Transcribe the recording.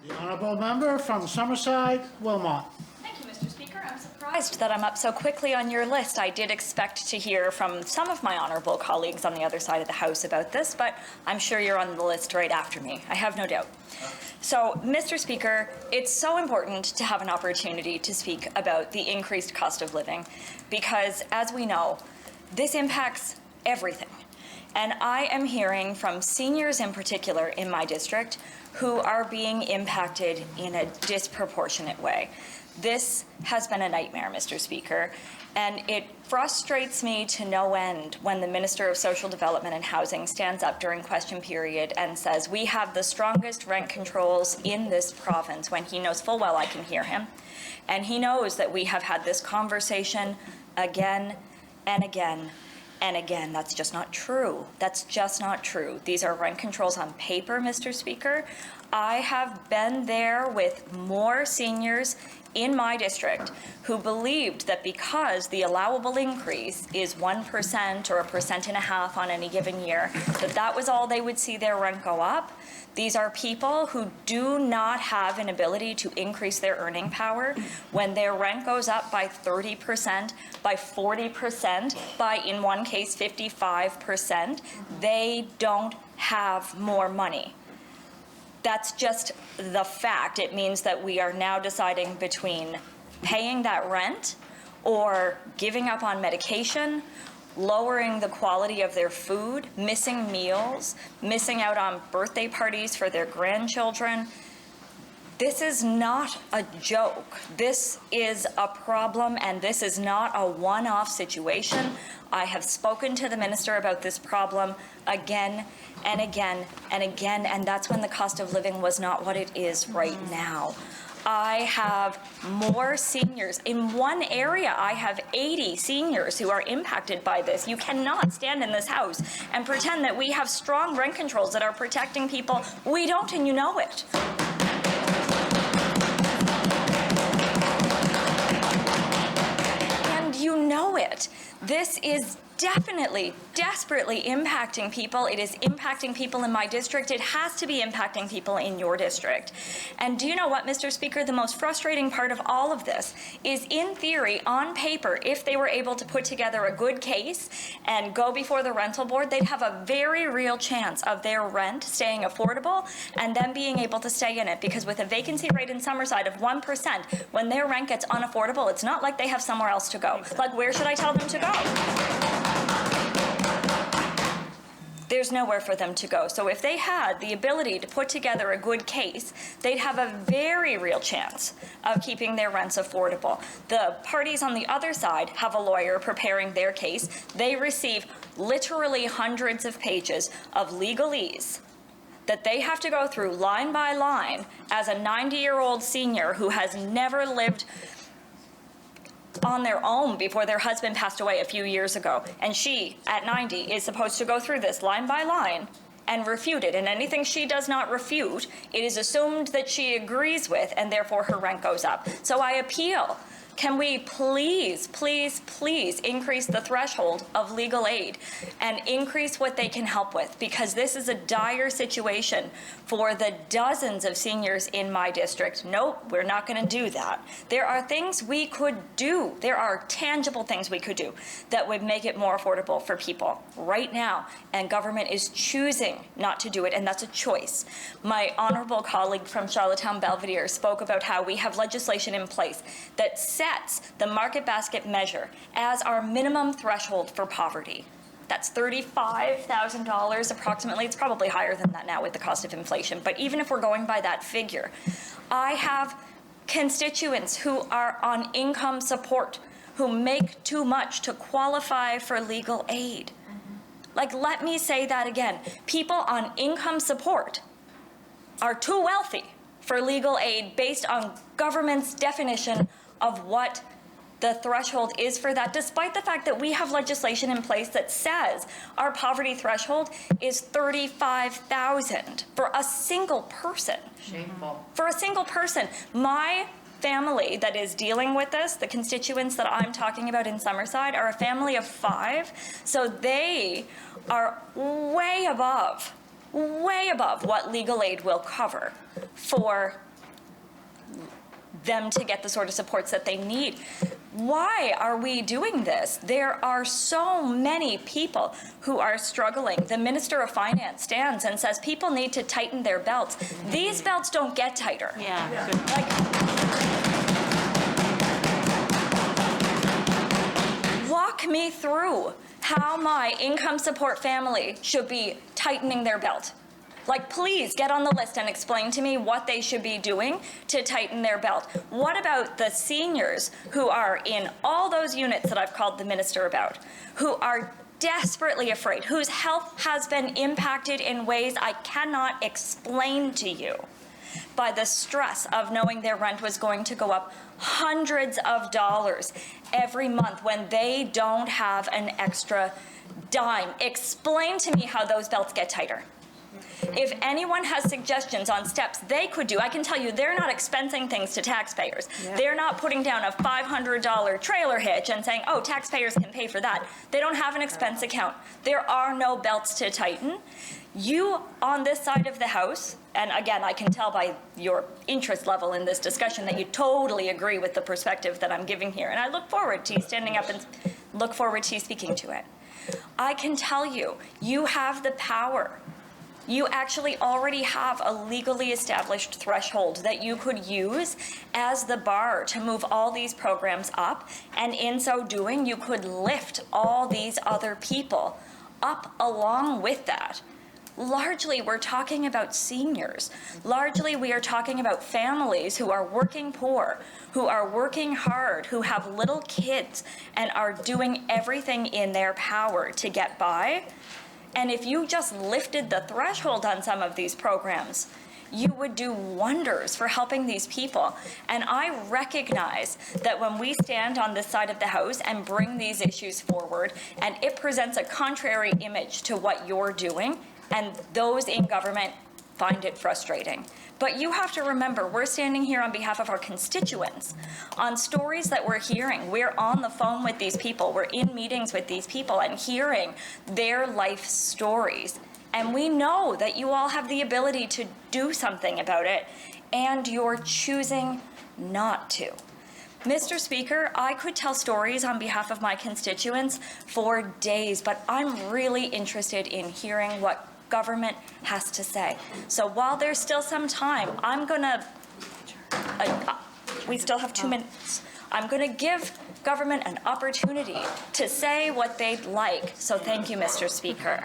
The honourable member from Summerside, Wilmot. Thank you, Mr. Speaker. I'm surprised that I'm up so quickly on your list. I did expect to hear from some of my honourable colleagues on the other side of the House about this, but I'm sure you're on the list right after me. I have no doubt. So, Mr. Speaker, it's so important to have an opportunity to speak about the increased cost of living because, as we know, this impacts everything. And I am hearing from seniors in particular in my district who are being impacted in a disproportionate way. This has been a nightmare, Mr. Speaker, and it frustrates me to no end when the Minister of Social Development and Housing stands up during question period and says, we have the strongest rent controls in this province, when he knows full well I can hear him. And he knows that we have had this conversation again and again and again. That's just not true. That's just not true. These are rent controls on paper, Mr. Speaker. I have been there with more seniors in my district who believed that because the allowable increase is 1% or 1.5% on any given year, that was all they would see their rent go up. These are people who do not have an ability to increase their earning power. When their rent goes up by 30%, by 40%, by, in one case, 55%, they don't have more money. That's just the fact. It means that we are now deciding between paying that rent or giving up on medication, lowering the quality of their food, missing meals, missing out on birthday parties for their grandchildren. This is not a joke. This is a problem, and this is not a one-off situation. I have spoken to the minister about this problem again and again and again, and that's when the cost of living was not what it is right now. I have more seniors. In one area, I have 80 seniors who are impacted by this. You cannot stand in this House and pretend that we have strong rent controls that are protecting people. We don't, and you know it. And you know it. This is definitely, desperately impacting people. It is impacting people in my district. It has to be impacting people in your district. And do you know what, Mr. Speaker? The most frustrating part of all of this is, in theory, on paper, if they were able to put together a good case and go before the rental board, they'd have a very real chance of their rent staying affordable and them being able to stay in it. Because with a vacancy rate in Summerside of 1%, when their rent gets unaffordable, it's not like they have somewhere else to go. Like, where should I tell them to go? There's nowhere for them to go. So if they had the ability to put together a good case, they'd have a very real chance of keeping their rents affordable. The parties on the other side have a lawyer preparing their case. They receive literally hundreds of pages of legalese that they have to go through line by line as a 90-year-old senior who has never lived on their own before their husband passed away a few years ago. And she, at 90, is supposed to go through this line by line and refute it. And anything she does not refute, it is assumed that she agrees with, and therefore her rent goes up. So I appeal. Can we please, please, please increase the threshold of legal aid and increase what they can help with? Because this is a dire situation for the dozens of seniors in my district. Nope, we're not going to do that. There are things we could do. There are tangible things we could do that would make it more affordable for people right now. And government is choosing not to do it, and that's a choice. My honourable colleague from Charlottetown Belvedere spoke about how we have legislation in place that sets the market basket measure as our minimum threshold for poverty. That's $35,000 approximately. It's probably higher than that now with the cost of inflation. But even if we're going by that figure, I have constituents who are on income support, who make too much to qualify for legal aid. Like, let me say that again. People on income support are too wealthy for legal aid based on government's definition of what the threshold is for that, despite the fact that we have legislation in place that says our poverty threshold is $35,000 for a single person. Shameful. For a single person. My family that is dealing with this, the constituents that I'm talking about in Summerside, are a family of 5, so they are way above what legal aid will cover for them to get the sort of supports that they need. Why are we doing this? There are so many people who are struggling. The Minister of Finance stands and says people need to tighten their belts. These belts don't get tighter. Yeah. Like, walk me through how my income support family should be tightening their belt. Like, please get on the list and explain to me what they should be doing to tighten their belt. What about the seniors who are in all those units that I've called the minister about, who are desperately afraid, whose health has been impacted in ways I cannot explain to you by the stress of knowing their rent was going to go up hundreds of dollars every month when they don't have an extra dime? Explain to me how those belts get tighter. If anyone has suggestions on steps they could do, I can tell you they're not expensing things to taxpayers. Yeah. They're not putting down a $500 trailer hitch and saying, oh, taxpayers can pay for that. They don't have an expense account. There are no belts to tighten. You on this side of the House, and again, I can tell by your interest level in this discussion that you totally agree with the perspective that I'm giving here, and I look forward to you standing up and look forward to you speaking to it. I can tell you, you have the power. You actually already have a legally established threshold that you could use as the bar to move all these programs up, and in so doing, you could lift all these other people up along with that. Largely, we're talking about seniors. Largely, we are talking about families who are working poor, who are working hard, who have little kids, and are doing everything in their power to get by. And if you just lifted the threshold on some of these programs, you would do wonders for helping these people. And I recognize that when we stand on this side of the House and bring these issues forward, and it presents a contrary image to what you're doing, and those in government find it frustrating. But you have to remember, we're standing here on behalf of our constituents on stories that we're hearing. We're on the phone with these people. We're in meetings with these people and hearing their life stories. And we know that you all have the ability to do something about it, and you're choosing not to. Mr. Speaker, I could tell stories on behalf of my constituents for days, but I'm really interested in hearing what government has to say. So while there's still some time, I'm gonna, we still have 2 minutes. I'm gonna give government an opportunity to say what they'd like. So thank you, Mr. Speaker.